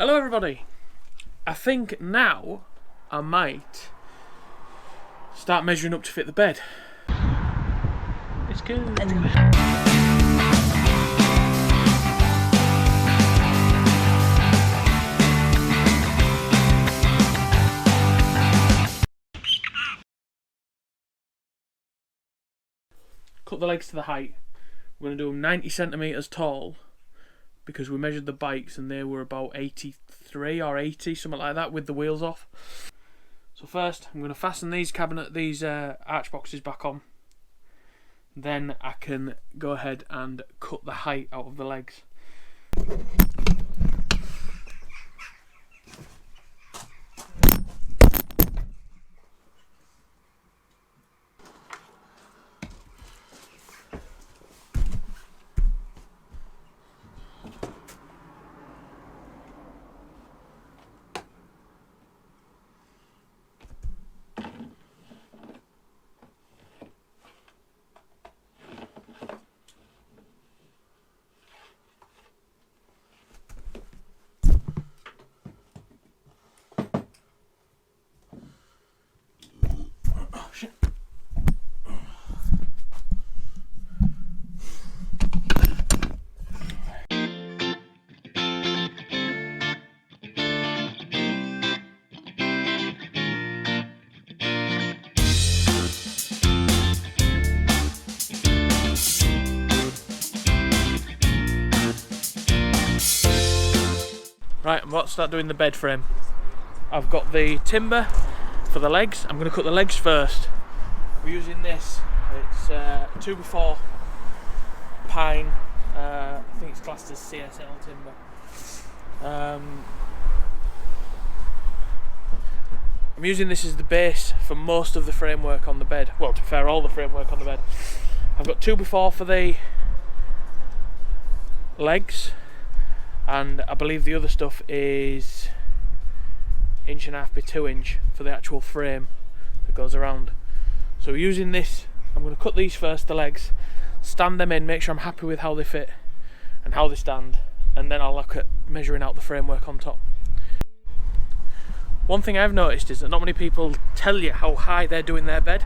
Hello everybody. I think now I might start measuring up to fit the bed. It's good. Cut the legs to the height. We're going to do them 90 centimetres tall because we measured the bikes and they were about 83 or 80, something like that, with the wheels off. So first I'm going to fasten these arch boxes back on. Then I can go ahead and cut the height out of the legs. Right, I'm about to start doing the bed frame. I've got the timber for the legs. I'm going to cut the legs first. We're using this. It's 2x4 pine. I think it's classed as CSL timber. I'm using this as the base for most of the framework on the bed. Well, to be fair, all the framework on the bed. I've got 2x4 for the legs. And I believe the other stuff is 1.5 by 2 inch for the actual frame that goes around. So using this, I'm going to cut these first, the legs, stand them in, make sure I'm happy with how they fit and how they stand, and then I'll look at measuring out the framework on top. One thing I've noticed is that not many people tell you how high they're doing their bed.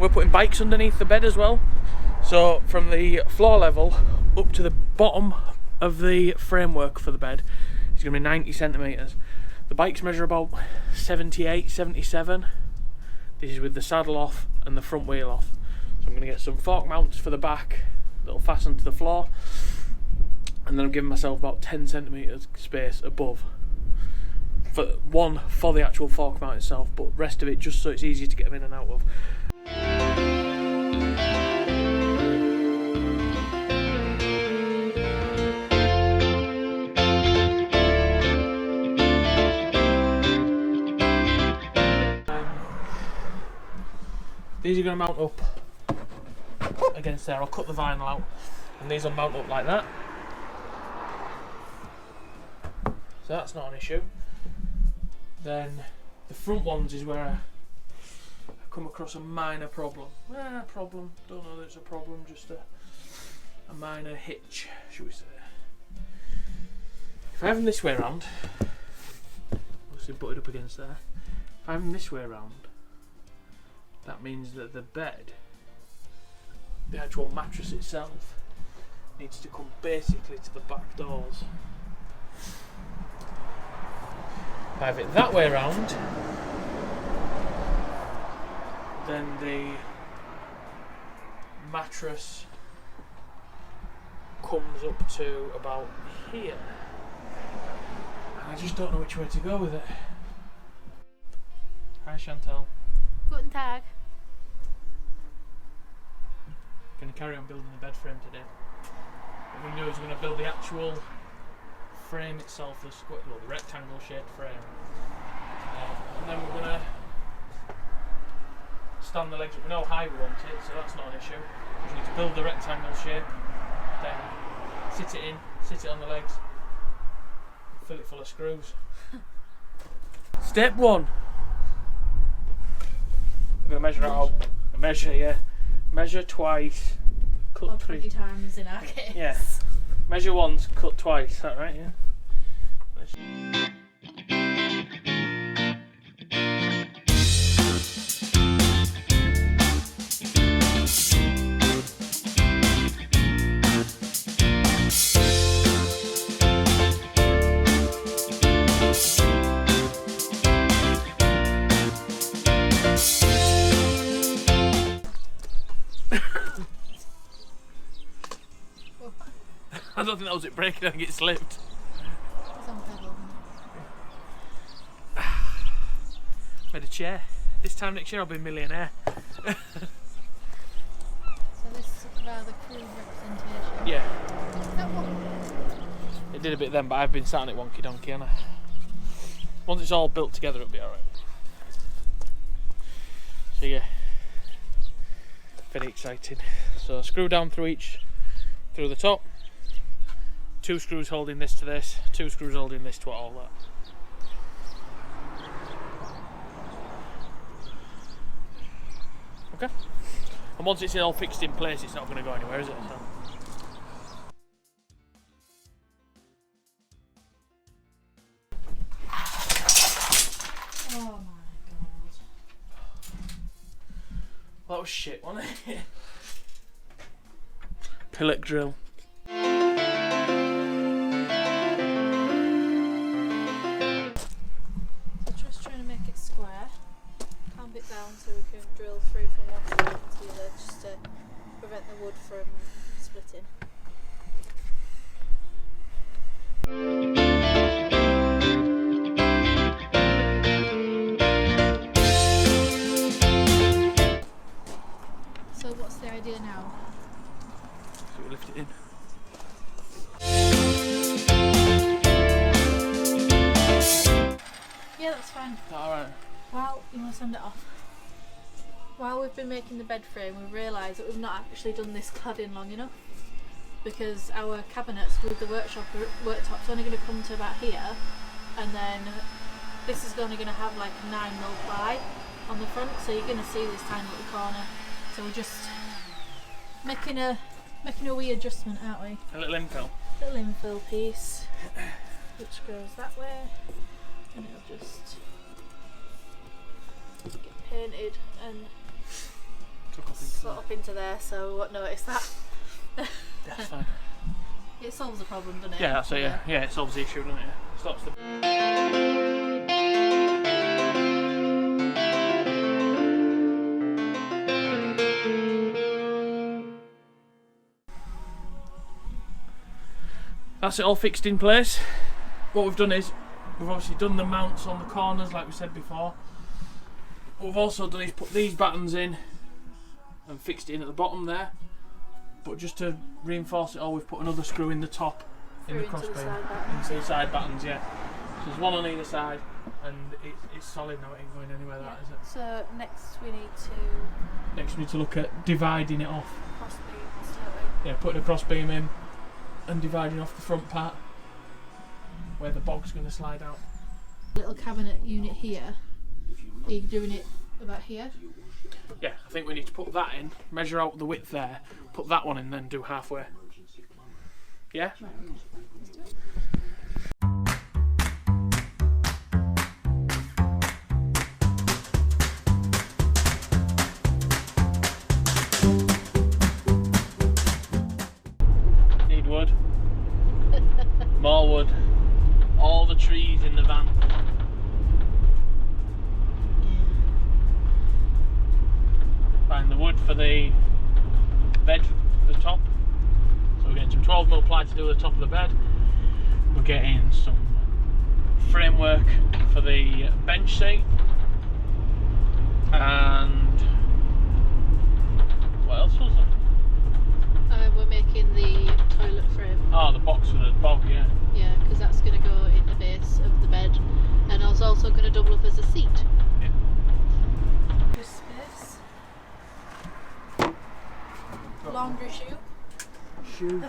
We're putting bikes underneath the bed as well, so from the floor level up to the bottom of the framework for the bed is going to be 90 centimetres. The bikes measure about 78, 77. This is with the saddle off and the front wheel off. So I'm going to get some fork mounts for the back that'll fasten to the floor, and then I'm giving myself about 10 centimetres space above. One for the actual fork mount itself, but rest of it just so it's easier to get them in and out of. These are going to mount up against there. I'll cut the vinyl out and these will mount up like that. So that's not an issue. Then the front ones is where I come across a minor problem. Don't know that it's a problem, just a minor hitch, should we say. If I have them this way around, obviously butted up against there, if I have them this way around, that means that the bed, the actual mattress itself, needs to come basically to the back doors. If I have it that way around, then the mattress comes up to about here. And I just don't know which way to go with it. Hi Chantal. Guten Tag. Going to carry on building the bed frame today. What we're going to do is we're going to build the actual frame itself, the rectangle shaped frame, and then we're going to stand the legs up. We know how high we want it, so that's not an issue. We just need to build the rectangle shape, then sit it on the legs, fill it full of screws. Step 1. I'm going to measure out. Measure twice, cut or 3 times in our case. Yeah. Measure once, cut twice. Is that right? Yeah. was it breaking? I think it slipped. It's on pedal. Made a chair. This time next year I'll be a millionaire. So this is rather crude representation. Yeah. Is that what? It did a bit then, but I've been sat on it wonky donkey, haven't I? Once it's all built together, it'll be alright. So yeah, very exciting. So screw down through the top. 2 screws holding this to this, 2 screws holding this to all that. Okay. And once it's all fixed in place, it's not going to go anywhere, is it? So. Oh my god. That was shit, wasn't it? Pillock drill. So just trying to make it square. Clamp it down so we can drill through from one side to the other just to prevent the wood from splitting. So what's the idea now? So we lift it in. Yeah, that's fine. Is that alright? Well, you want to send it off. While we've been making the bed frame, we've realised that we've not actually done this cladding long enough because our cabinets with the worktop's only going to come to about here, and then this is only going to have like 9mm ply on the front, so you're going to see this tiny little corner. So we're just making a wee adjustment, aren't we? A little infill. Little infill piece, which goes that way, and it'll just get painted and slot up into there, so we won't notice that. That's fine. It solves the problem, doesn't it? Yeah, that's it, yeah. Yeah, it solves the issue, doesn't it? Stops the... That's it all fixed in place. What we've done is, we've obviously done the mounts on the corners like we said before. What we've also done is put these battens in and fixed it in at the bottom there. But just to reinforce it all, we've put another screw in the top, in the crossbeam, into the side battens, yeah. So there's one on either side, and it's solid now, it ain't going anywhere, that is it? So next we need to look at dividing it off. crossbeams, don't we? Yeah, putting a crossbeam in and dividing off the front part where the bog's going to slide out. Little cabinet unit here. Are you doing it about here? Yeah, I think we need to put that in, measure out the width there, put that one in, then do halfway. Yeah? Right. Let's do it. Need wood. More wood. All the trees in the van. Find the wood for the bed, the top. So we're getting some 12mm ply to do the top of the bed. We're getting some framework for the bench seat. And what else was there? We're making the toilet frame. Oh, the box for the bog, yeah. Yeah, because that's going to go in the base of the bed, and it's also going to double up as a seat. Yeah. There's space. Laundry chute. Shoes.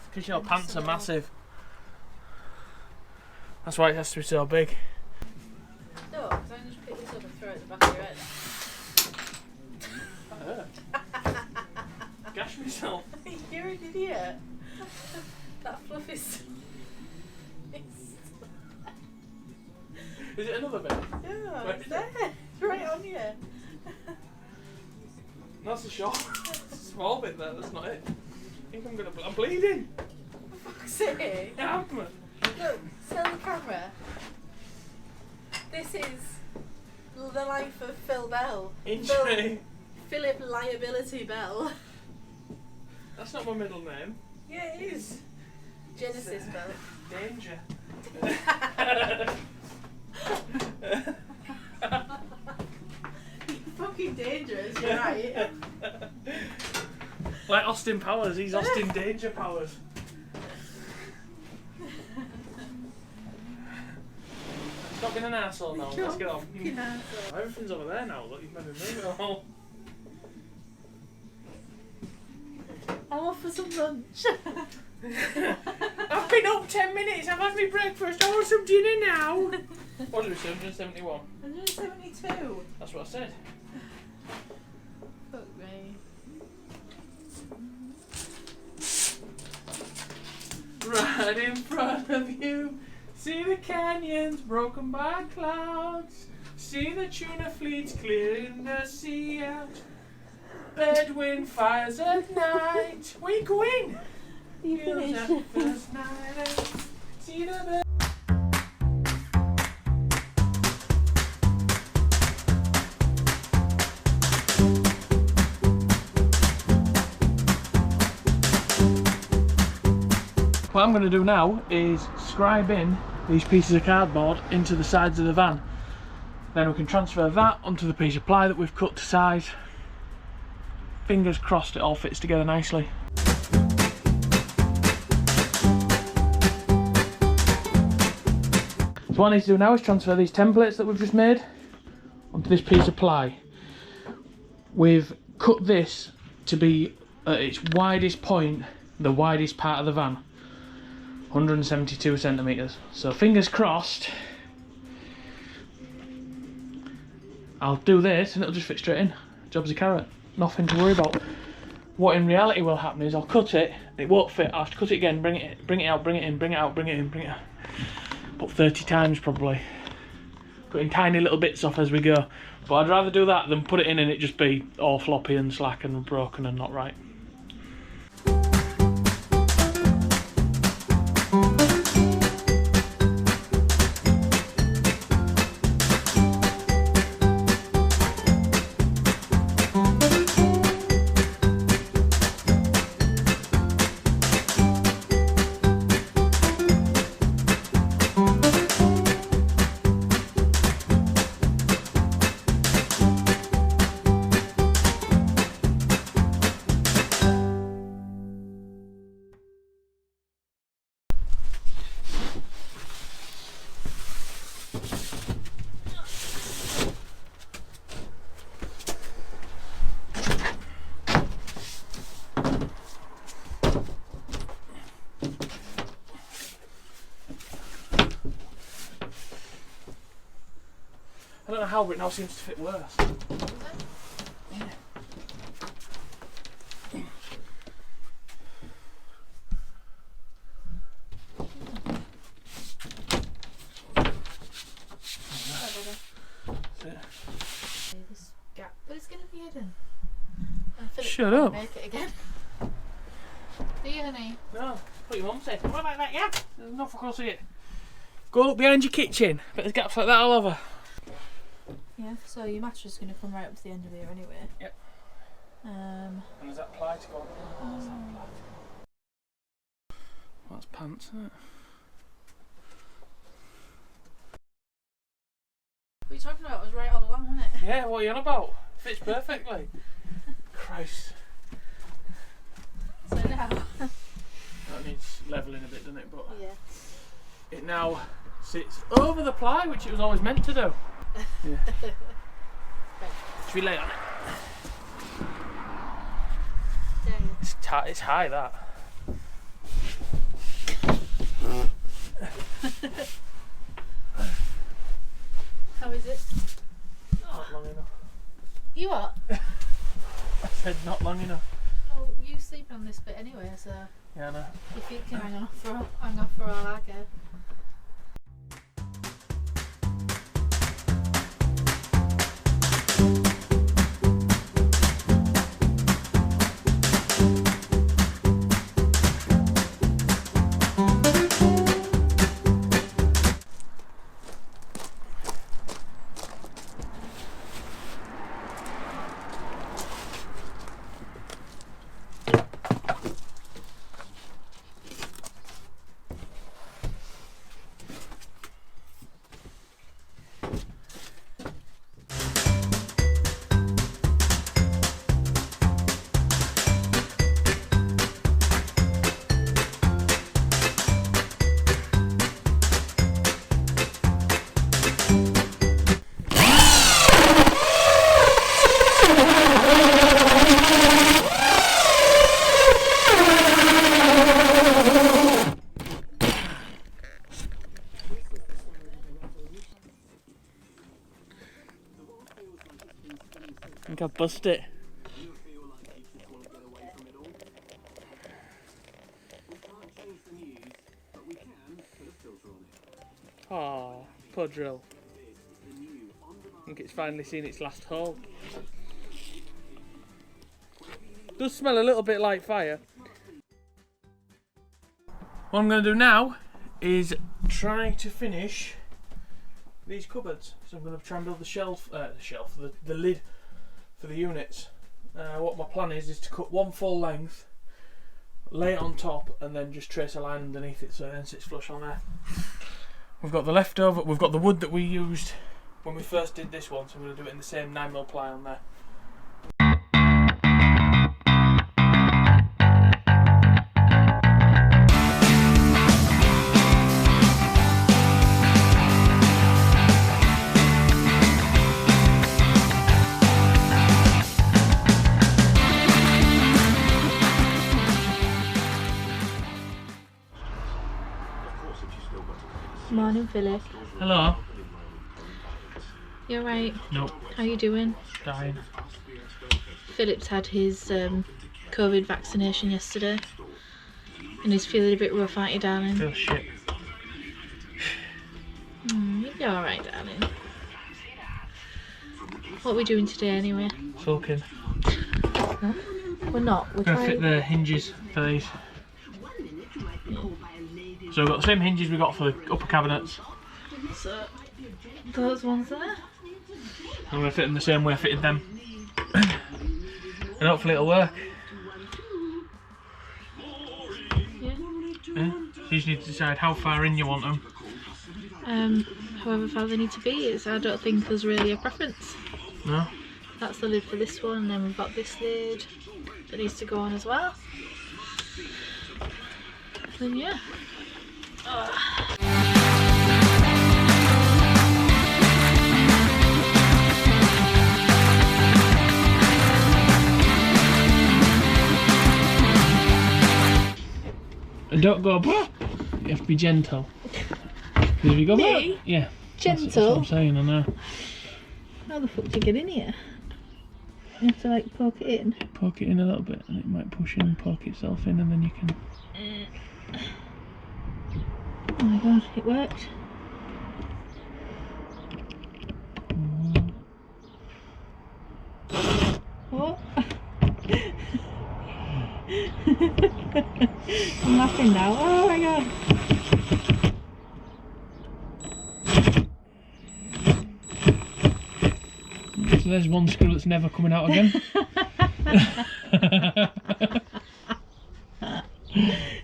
Because your pants are massive. That's why it has to be so big. No, because I can just pick this up and throw it at the back of your head. Gash myself. You're an idiot. That fluff is... Is it another bed? Yeah, Where it's is there. It's right on you. That's a short, small bit there, that's not it. I think I'm bleeding. For fuck's sake. Yeah, Look, sell the camera. This is the life of Phil Bell. Injury. Philip Liability Bell. That's not my middle name. Yeah, it is. Genesis spell. Danger. You're fucking dangerous, you're right. Like Austin Powers, he's Austin Danger Powers. Stop being an arsehole now, let's get on. Everything's over there now, look, you've made me move it all. I'm off for some lunch. I've been up 10 minutes, I've had my breakfast, I want some dinner now. What did we say, 171? 172. That's what I said. Fuck me. Right in front of you, see the canyons broken by clouds, see the tuna fleets clearing the sea out, bedwind fires at night. Where you going? You finished. First night out, see the bed. What I'm going to do now is scribe in these pieces of cardboard into the sides of the van. Then we can transfer that onto the piece of ply that we've cut to size. Fingers crossed it all fits together nicely. So what I need to do now is transfer these templates that we've just made onto this piece of ply. We've cut this to be at its widest point, the widest part of the van. 172 centimetres. So fingers crossed I'll do this and it'll just fit straight in. Job's a carrot. Nothing to worry about. What in reality will happen is I'll cut it and it won't fit. I'll have to cut it again, bring it out, bring it in, bring it out, bring it in, bring it out. About 30 times probably. Cutting tiny little bits off as we go. But I'd rather do that than put it in and it just be all floppy and slack and broken and not right. I don't know how, but it now seems to fit worse. Yeah. This gap, but it's going to be hidden. Shut up. Make it again. Do you, honey? No, what your mum said. What about that, yeah? There's enough for us here. Go look behind your kitchen. Bet there's gaps like that all over. Yeah, so your mattress is going to come right up to the end of here anyway. Yep. And does that ply to go on? That's pants, isn't it? What are you talking about? It was right all along, wasn't it? Yeah, what are you on about? Fits perfectly. Christ. So now... That needs levelling a bit, doesn't it? But yeah. It now sits over the ply, which it was always meant to do. Yeah. Should we lay on it? Yeah. It's high, that. How is it? Not long enough. You what? I said not long enough. Well, you sleep on this bit anyway, so Yeah, I know. your feet can hang off for all I care. I've bust it. Oh, poor drill. I think it's finally seen its last hole. Does smell a little bit like fire. What I'm going to do now is try to finish these cupboards. So I'm going to try and build the lid for the units. What my plan is to cut one full length, lay it on top, and then just trace a line underneath it so it then sits flush on there. We've got the leftover, we've got the wood that we used when we first did this one, so I'm going to do it in the same 9mm ply on there. Morning, Philip. Hello. You alright? Nope. How you doing? Dying. Philip's had his COVID vaccination yesterday and he's feeling a bit rough, aren't you, darling? Feel shit. You'll be alright, darling. What are we doing today anyway? Sulking. Huh? We're not. We're going to trying fit the hinges for these. So we've got the same hinges we got for the upper cabinets. So, those ones there? I'm going to fit them the same way I fitted them. And hopefully it'll work. Yeah. Yeah. You just need to decide how far in you want them. However far they need to be. I don't think there's really a preference. No? That's the lid for this one, and then we've got this lid that needs to go on as well. Then yeah. And don't go bah! You have to be gentle. Because if you go Me? bah, yeah. Gentle? That's what I'm saying, I know. How the fuck do you get in here? You have to like poke it in. Poke it in a little bit and it might push in, poke itself in, and then you can... Oh my god, it worked. What? I'm laughing now. Oh my god. So there's one screw that's never coming out again.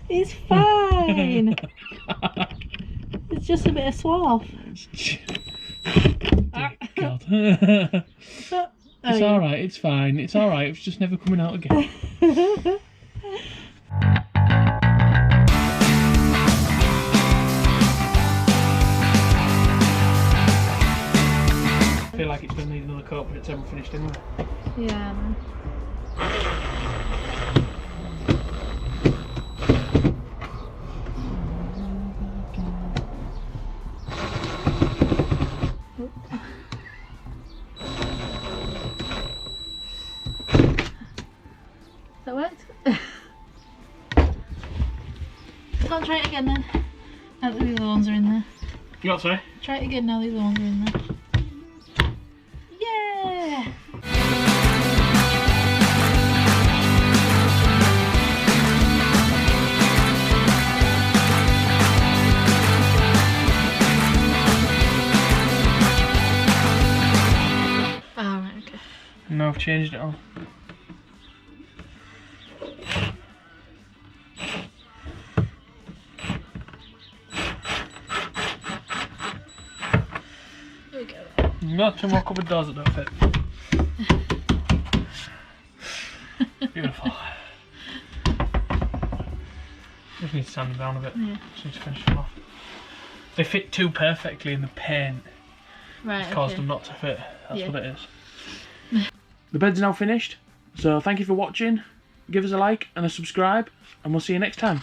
It's fine. It's just a bit of swath. God. Oh, It's yeah. alright, it's fine, it's alright, it's just never coming out again. I feel like it's going to need another coat, but it's ever finished anyway. Yeah. That worked? Go on, try it again then. Now that the other ones are in there. You got sorry? Try it again now the other ones are in there. Yeah! Oh, right, okay. No, I've changed it all. Here we go. No, two more cupboard doors that don't fit. Beautiful. Just need to sand them down a bit. Yeah. Just need to finish them off. They fit too perfectly in the paint. Right, It's caused okay. them not to fit. That's Yeah. what it is. The bed's now finished. So thank you for watching. Give us a like and a subscribe, and we'll see you next time.